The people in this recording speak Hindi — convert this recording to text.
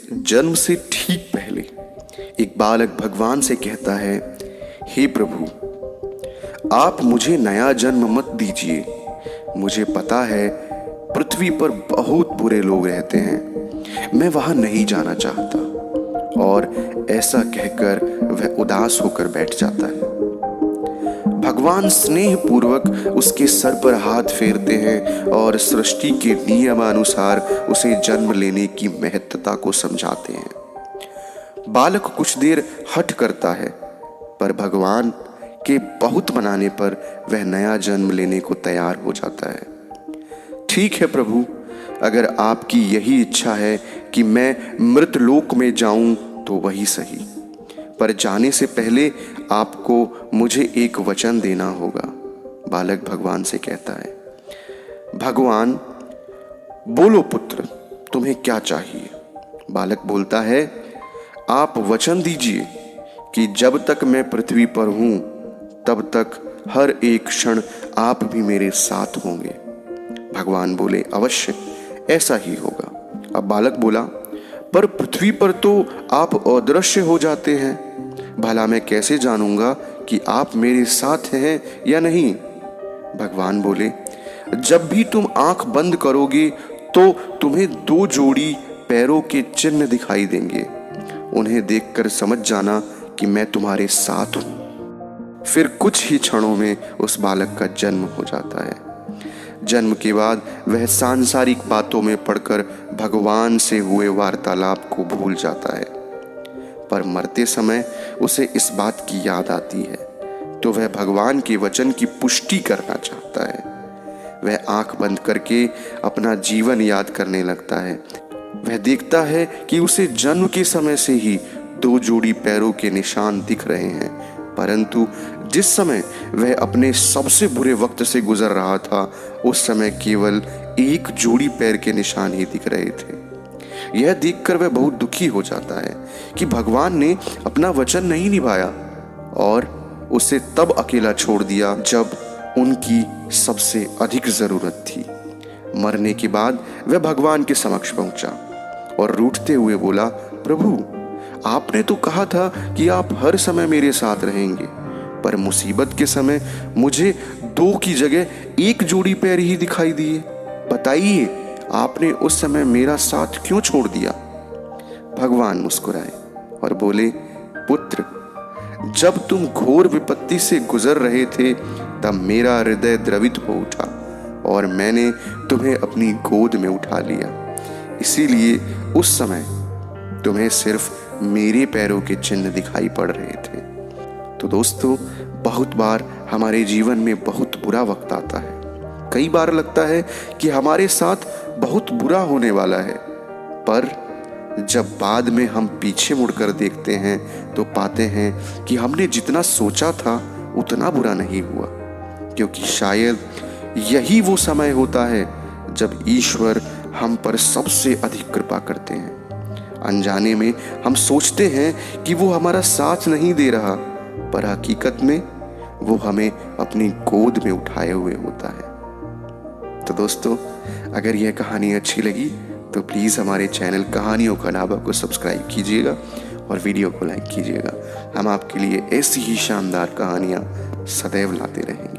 जन्म से ठीक पहले एक बालक भगवान से कहता है, हे प्रभु, आप मुझे नया जन्म मत दीजिए। मुझे पता है पृथ्वी पर बहुत बुरे लोग रहते हैं, मैं वहां नहीं जाना चाहता। और ऐसा कहकर वह उदास होकर बैठ जाता है। भगवान स्नेह पूर्वक उसके सर पर हाथ फेरते हैं और सृष्टि के नियमानुसार उसे जन्म लेने की महत्ता को समझाते हैं। बालक कुछ देर हठ करता है, पर भगवान के बहुत मनाने पर वह नया जन्म लेने को तैयार हो जाता है। ठीक है प्रभु, अगर आपकी यही इच्छा है कि मैं मृतलोक में जाऊं तो वही सही, पर जाने से पहले आपको मुझे एक वचन देना होगा। बालक भगवान से कहता है, भगवान बोलो पुत्र, तुम्हें क्या चाहिए? बालक बोलता है, आप वचन दीजिए कि जब तक मैं पृथ्वी पर हूं तब तक हर एक क्षण आप भी मेरे साथ होंगे। भगवान बोले, अवश्य ऐसा ही होगा। अब बालक बोला, पर पृथ्वी पर तो आप अदृश्य हो जाते हैं, भला मैं कैसे जानूंगा कि आप मेरे साथ हैं या नहीं? भगवान बोले, जब भी तुम आंख बंद करोगे तो तुम्हें 2 जोड़ी पैरों के चिन्ह दिखाई देंगे। उन्हें देखकर समझ जाना कि मैं तुम्हारे साथ हूं। फिर कुछ ही क्षणों में उस बालक का जन्म हो जाता है। जन्म के बाद वह सांसारिक बातों में पड़कर भगवान से हुए वार्तालाप को भूल जाता है, पर मरते समय उसे इस बात की याद आती है तो वह भगवान के वचन की पुष्टि करना चाहता है। वह आंख बंद करके अपना जीवन याद करने लगता है। वह देखता है कि उसे जन्म के समय से ही 2 जोड़ी पैरों के निशान दिख रहे हैं, परंतु जिस समय वह अपने सबसे बुरे वक्त से गुजर रहा था उस समय केवल 1 जोड़ी पैर के निशान ही दिख रहे थे। यह देखकर वह बहुत दुखी हो जाता है कि भगवान ने अपना वचन नहीं निभाया और उसे तब अकेला छोड़ दिया जब उनकी सबसे अधिक जरूरत थी। मरने के बाद वह भगवान के समक्ष पहुंचा और रूठते हुए बोला, प्रभु, आपने तो कहा था कि आप हर समय मेरे साथ रहेंगे, पर मुसीबत के समय मुझे 2 की जगह 1 जोड़ी पैर ही दिखाई दिए। बताइए, आपने उस समय मेरा साथ क्यों छोड़ दिया? भगवान मुस्कुराए और बोले, पुत्र, जब तुम घोर विपत्ति से गुजर रहे थे तब मेरा हृदय द्रवित हो उठा और मैंने तुम्हें अपनी गोद में उठा लिया। इसीलिए उस समय तुम्हें सिर्फ मेरे पैरों के चिन्ह दिखाई पड़ रहे थे। तो दोस्तों, बहुत बार हमारे जीवन में बहुत बुरा वक्त आता है। कई बार लगता है कि हमारे साथ बहुत बुरा होने वाला है, पर जब बाद में हम पीछे मुड़कर देखते हैं तो पाते हैं कि हमने जितना सोचा था उतना बुरा नहीं हुआ, क्योंकि शायद यही वो समय होता है जब ईश्वर हम पर सबसे अधिक कृपा करते हैं। अनजाने में हम सोचते हैं कि वो हमारा साथ नहीं दे रहा, पर हकीकत में वो हमें अपनी गोद में उठाए हुए होता है। तो दोस्तों, अगर यह कहानी अच्छी लगी तो प्लीज़ हमारे चैनल कहानियों का ढाबा को सब्सक्राइब कीजिएगा और वीडियो को लाइक कीजिएगा। हम आपके लिए ऐसी ही शानदार कहानियाँ सदैव लाते रहेंगे।